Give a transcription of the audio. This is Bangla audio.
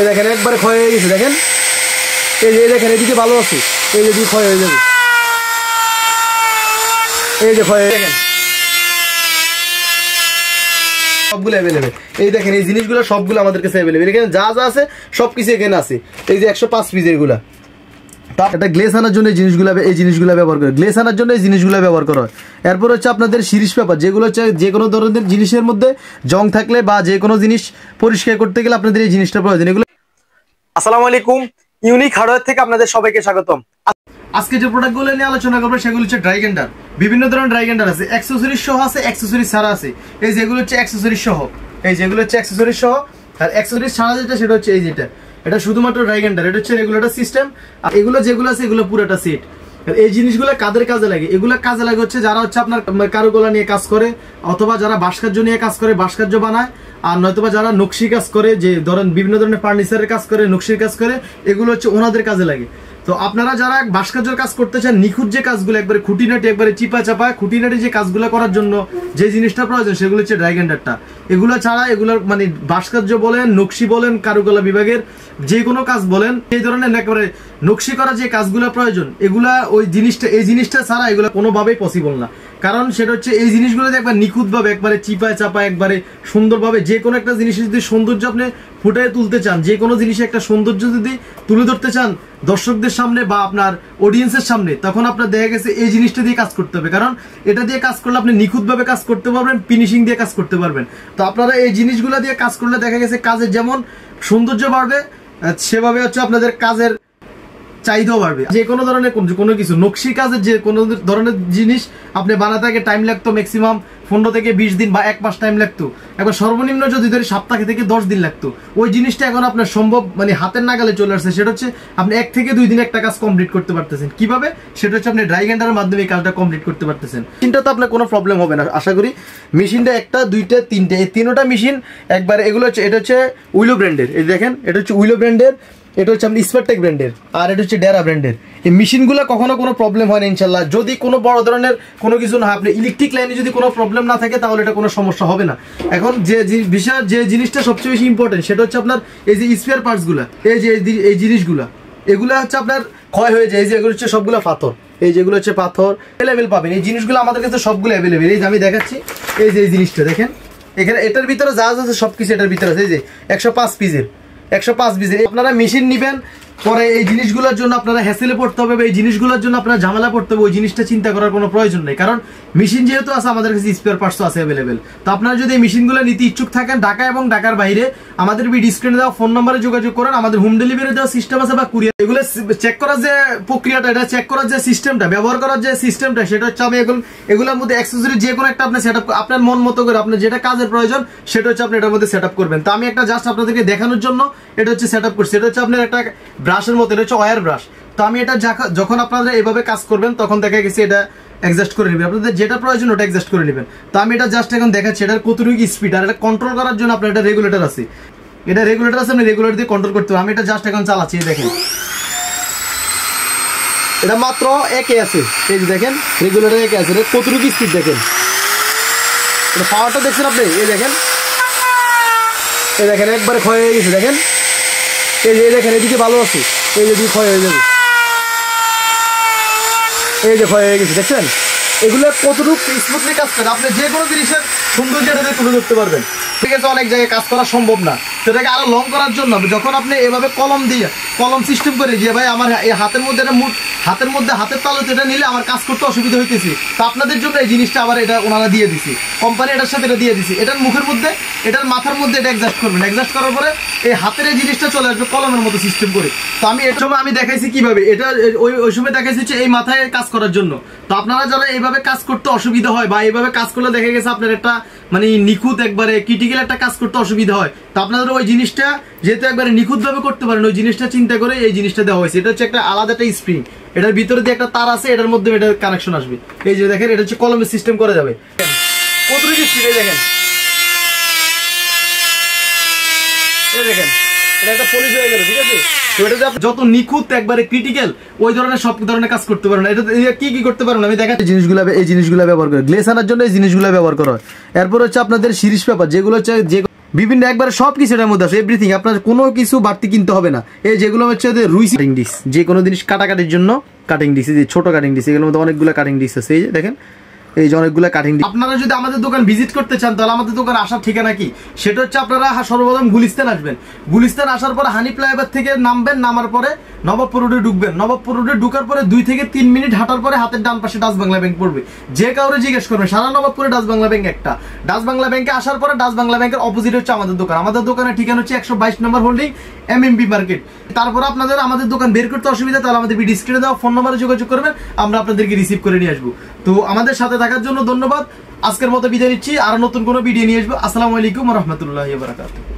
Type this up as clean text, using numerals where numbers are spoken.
এই দেখেন একবারে ক্ষয় হয়ে গেছে, দেখেন এই যে দেখেন এদিকে ভালো আছে, এই যে দিকে ক্ষয় হয়ে যাবে, এই যে ক্ষয় দেখেন সবগুলো অ্যাভেলেবেল। এই দেখেন এই জিনিসগুলো সবগুলো আমাদের কাছে অ্যাভেলেবেল, এখানে যা যা আছে সবকিছু এখানে আছে। এই যে 105 পিস এগুলা, এটা গ্লেস আনার জন্য এই জিনিসগুলো ব্যবহার করে, গ্লেস আনার জন্য এই জিনিসগুলো ব্যবহার করা হয়। এরপর হচ্ছে আপনাদের শিরিষ পেপার, যেগুলো হচ্ছে যে কোনো ধরনের জিনিসের মধ্যে জং থাকলে বা যে কোনো জিনিস পরিষ্কার করতে গেলে আপনাদের এই জিনিসটা প্রয়োজন। এগুলো আসসালামু আলাইকুম, ইউনিক হার্ডওয়্যার থেকে আপনাদের সবাইকে স্বাগতম। আজকে যে প্রোডাক্টগুলো নিয়ে আলোচনা করবো সেগুলো হচ্ছে ড্রাই গ্রাইন্ডার। বিভিন্ন ধরনের ড্রাই গ্রাইন্ডার আছে, অ্যাক্সেসরিজ সহ আছে, অ্যাক্সেসরিজ ছাড়া আছে। এই যেগুলো হচ্ছে অ্যাক্সেসরিজ সহ, এই যেগুলো হচ্ছে অ্যাক্সেসরিজ সহ, আর অ্যাক্সেসরিজ ছাড়া যেটা সেটা হচ্ছে এই যেটা, এটা শুধুমাত্র ড্রাই গ্রাইন্ডার, এটা হচ্ছে রেগুলেটর সিস্টেম। আর এগুলো যেগুলো আছে এগুলো পুরোটা সেট। এই জিনিসগুলো কাদের কাজে লাগে? এগুলো কাজে লাগে হচ্ছে যারা হচ্ছে আপনার কারুকলা নিয়ে কাজ করে, অথবা যারা ভাস্কর্য নিয়ে কাজ করে, ভাস্কর্য বানায়, আর নয়তোবা যারা নকশি কাজ করে, যে ধরেন বিভিন্ন ধরনের ফার্নিচারের কাজ করে, নকশির কাজ করে, এগুলো হচ্ছে ওনাদের কাজে লাগে। তো আপনারা যারা ভাস্কর্যের কাজ করতে চান, নিখুঁত যে কাজগুলো একবারে খুঁটিনাটি একবারে চিপা চাপা খুঁটিনাটি যে কাজগুলো করার জন্য যে জিনিসটা প্রয়োজন সেগুলো হচ্ছে ড্রাই গ্রাইন্ডারটা। এগুলো ছাড়া এগুলোর মানে ভাস্কর্য বলেন, নকশি বলেন, কারুকলা বিভাগের যে কোনো কাজ বলেন, এই ধরনের একেবারে নকশি করা যে কাজগুলো প্রয়োজন, এগুলা ওই জিনিসটা এই জিনিসটা ছাড়া এগুলো কোনোভাবেই পসিবল না। কারণ সেটা হচ্ছে এই জিনিসগুলোতে একবার নিখুঁতভাবে একবারে চিপায় চাপা একবারে সুন্দরভাবে যে কোনো একটা জিনিসের যদি সৌন্দর্য আপনি ফুটিয়ে তুলতে চান, যে কোনো জিনিসে একটা সৌন্দর্য যদি তুলে ধরতে চান দর্শকদের সামনে বা আপনার অডিয়েন্সের সামনে, তখন আপনার দেখা গেছে এই জিনিসটা দিয়ে কাজ করতে হবে। কারণ এটা দিয়ে কাজ করলে আপনি নিখুঁতভাবে কাজ করতে পারবেন, ফিনিশিং দিয়ে কাজ করতে পারবেন। তো আপনারা এই জিনিসগুলো দিয়ে কাজ করলে দেখা গেছে কাজের যেমন সৌন্দর্য বাড়বে, সেভাবে হচ্ছে আপনাদের কাজের চাহিদাও বাড়বে। যে কোনো ধরনের কোনো কিছু নকশি কাজের যে কোনো ধরনের জিনিস আপনি বানাতে আগে টাইম লাগতো ম্যাক্সিমাম 15 থেকে 20 দিন বা 1 মাস টাইম লাগতো, একবার সর্বনিম্ন যদি ধরি সপ্তাহ থেকে 10 দিন লাগতো। ওই জিনিসটা এখন আপনার সম্ভব মানে হাতের নাগালে চলে আসছে। সেটা হচ্ছে আপনি 1 থেকে 2 দিনে একটা কাজ কমপ্লিট করতে পারতেছেন। কিভাবে? সেটা হচ্ছে আপনি ড্রাই গ্রাইন্ডারের মাধ্যমে এই কাজটা কমপ্লিট করতে পারতেছেন। মেশিনটা তো আপনার কোনো প্রবলেম হবে না আশা করি। মেশিনটা একটা, দুইটা, তিনটে, এই তিনটা মেশিন একবার। এগুলো হচ্ছে, এটা হচ্ছে উইলো ব্র্যান্ডের, এই দেখেন এটা হচ্ছে উইলো ব্র্যান্ডের, এটা হচ্ছে আপনি স্পারটেক ব্র্যান্ডের, আর এটা হচ্ছে ডেরা ব্র্যান্ডের। এই মেশিনগুলো কখনো কোনো প্রবলেম হয় না ইনশাল্লাহ। যদি কোনো বড় ধরনের কোনো কিছু না হয়, আপনি ইলেকট্রিক লাইনে যদি কোনো প্রবলেম না থাকে তাহলে এটা কোনো সমস্যা হবে না। এখন যে বিষয় যে জিনিসটা সবচেয়ে বেশি ইম্পর্টেন্ট সেটা হচ্ছে আপনার এই যে স্পেয়ার পার্টসগুলো, এই যে এই জিনিসগুলো, এগুলো হচ্ছে আপনার ক্ষয় হয়ে যায়। এই যে এগুলো হচ্ছে সবগুলো পাথর, এই যেগুলো হচ্ছে পাথর অ্যাভেলেবেল পাবেন। এই জিনিসগুলো আমাদের কাছে সবগুলো অ্যাভেলেবেল। এই যে আমি দেখাচ্ছি, এই যে এই জিনিসটা দেখেন, এখানে এটার ভিতরে যা আছে সবকিছু এটার ভিতরে আছে। এই যে 105 পিসের, 105 পিসের আপনারা মেশিন নেবেন, পরে এই জিনিসগুলোর জন্য আপনারা হ্যাসেলে পড়তে হবে, এই জিনিসগুলোর জন্য আপনারা ঝামেলা পড়তে হবে। ওই জিনিসটা চিন্তা করার কোনো প্রয়োজন নেই, কারণ মেশিন যেহেতু আছে আমাদের কাছে স্পেয়ার পার্টসও আছে অ্যাভেলেবেল। তো আপনারা যদি এই মেশিনগুলো নিতে ইচ্ছুক থাকেন, ঢাকা এবং ঢাকার বাইরে আমাদের স্ক্রিনে দেওয়া ফোন নম্বরে যোগাযোগ করেন। আমাদের হোম ডেলিভারি দেওয়ার সিস্টেম আছে বা কুরিয়ার। এগুলো চেক করার যে প্রক্রিয়াটা, এটা চেক করার যে সিস্টেমটা, ব্যবহার করার যে সিস্টেমটা, সেটা হচ্ছে আমি এগুলোর মধ্যে অ্যাক্সেসরি যে কোনো একটা আপনি সেট আপ আপনার মন মতো করে আপনার যেটা কাজের প্রয়োজন সেটা হচ্ছে আপনি এটার মধ্যে সেট আপ করবেন। তো আমি একটা জাস্ট আপনাদেরকে দেখানোর জন্য এটা হচ্ছে সেট আপ করছি। এটা হচ্ছে আপনার একটা ব্রাশের মতো, এটা হচ্ছে ওয়্যার ব্রাশ। তো আমি এটা যখন আপনারা এইভাবে কাজ করবেন তখন দেখা গেছে এটা অ্যাডজাস্ট করে নেবেন, আপনাদের যেটা প্রয়োজন ওটা অ্যাডজাস্ট করে নেবেন। তো আমি এটা জাস্ট এখন দেখাচ্ছি এটার কতটুকু স্পিড, আর এটা কন্ট্রোল করার জন্য আপনার এটা রেগুলেটর আছে, এটা রেগুলেটর আছে, আপনি রেগুলেটর দিয়ে কন্ট্রোল করতে হবে। আমি এটা জাস্ট এখন চালাচ্ছি, দেখেন এটা মাত্র একে আছে, এই যে দেখেন রেগুলেটর একে আছে, এটা কতটুকু স্পিড দেখেন, এটা পাওয়ারটা দেখছেন আপনি, এই দেখেন একবারে ক্ষয় হয়ে গেছে, দেখেন এই যে দেখেন এদিকে ভালো আছে, এই যে ক্ষয় হয়ে যাবে, এই যে ক্ষয় হয়ে গেছে, দেখছেন এগুলো কতটুকু স্মুথলি কাজ করে। আপনি যে কোনো জিনিসের সৌন্দর্যটা তুলে ধরতে পারবেন। ঠিক আছে, অনেক জায়গায় কাজ করা সম্ভব না, সেটাকে আরো লং করার জন্য যখন আপনি এভাবে কলম দিয়ে কলম সিস্টেম করে যে ভাই আমার এই হাতের মধ্যে এটা হাতের তালুতে এটা নিলে আমার কাজ করতে অসুবিধা হইতেছে, তো আপনাদের জন্য এই জিনিসটা আবার এটা ওনারা দিয়ে দিছি, কোম্পানি এটার সাথে এটা দিয়ে দিছি। এটার মুখের মধ্যে, এটার মাথার মধ্যে এটা অ্যাডজাস্ট করবেন, অ্যাডজাস্ট করার পরে এই হাতের এই জিনিসটা চলে আসবে কলমের মতো সিস্টেম করে। তো আমি এর সময় আমি দেখাইছি কিভাবে এটা, ওই সময় দেখাইছি হচ্ছে এই মাথায় কাজ করার জন্য। তো আপনারা যারা এইভাবে কাজ করতে অসুবিধা হয় বা এইভাবে কাজ করলে দেখা গেছে আপনার একটা মানে নিখুঁত একবারে ক্রিটিক্যাল একটা কাজ করতে অসুবিধা হয়, তো আপনাদের ওই জিনিসটা যেহেতু একবারে নিখুঁতভাবে করতে পারেন, ওই জিনিসটা চিন্তা করে এই জিনিসটা দেওয়া হয়েছে। এটা হচ্ছে একটা আলাদা একটা স্প্রিং, এটার ভিতরে দিয়ে একটা তার আছে, এটার মধ্যে এটা কানেকশন আসবে। এই যে দেখেন এটা হচ্ছে কলমের সিস্টেম করা যাবে, কতটুকু স্পিড দেখেন, এই দেখেন এটা একটা পলিশ হয়ে গেল। ঠিক আছে, তো এটা যত নিখুঁত একবারে ক্রিটিক্যাল ওই ধরনের সব ধরনের কাজ করতে পারেন। এটা কি করতে পারেন আমি দেখাচ্ছি। এই জিনিসগুলো ব্যবহার করে গ্লেস আনার জন্য এই জিনিসগুলো ব্যবহার করা হয়। এরপর হচ্ছে আপনাদের শিরিষ পেপার, যেগুলো হচ্ছে বিভিন্ন একবারে সব কিছু এটার মধ্যে আছে, এভরিথিং। আপনার কোনো কিছু বাড়তি কিনতে হবে না। এই যেগুলো হচ্ছে রুই কাটিং ডিস, যে কোনো জিনিস কাটাকাটির জন্য কাটিং ডিস, এই যে ছোট কাটিং ডিস, এগুলোর মধ্যে অনেকগুলো কাটিং ডিস আছে। এই যে দেখেন, এই যে অনেকগুলো কাটিং ডিস। আপনারা যদি আমাদের দোকান ভিজিট করতে চান তাহলে আমাদের দোকান আসার ঠিকানা কি, সেটা হচ্ছে আপনারা সর্বপ্রথম গুলিস্তান আসবেন। গুলিস্তান আসার পরে হানি ফ্লাইওভার থেকে নামবেন, নামার পরে নবাবপুর রোডে ঢুকবেন। নবাবপুর রোডে ঢুকার পরে 2 থেকে 3 মিনিট হাঁটার পরে হাতের ডান পাশে ডাচ বাংলা ব্যাংক পড়বে। যে কাউরে জিজ্ঞেস করবেন সারা নবাবপুরে ডাচ বাংলা ব্যাংক একটা। ডাচ বাংলা ব্যাংকে আসার পরে ডাচ বাংলা ব্যাংকের অপোজিট হচ্ছে আমাদের দোকান। আমাদের দোকানের ঠিকানা হচ্ছে 122 নম্বর হোল্ডিং, এমএমবি মার্কেট। তারপর আপনাদের আমাদের দোকান বের করতে অসুবিধা তাহলে আমাদের ভিডিও স্ক্রিনে দেওয়া ফোন নম্বরে যোগাযোগ করবেন, আমরা আপনাদেরকে রিসিভ করে নিয়ে আসবো। তো আমাদের সাথে থাকার জন্য ধন্যবাদ। আজকের মতো বিদায় নিচ্ছি, আর নতুন কোনো ভিডিও নিয়ে আসবো। আসসালামু আলাইকুম ওয়া রাহমাতুল্লাহি ওয়া বারাকাতুহু।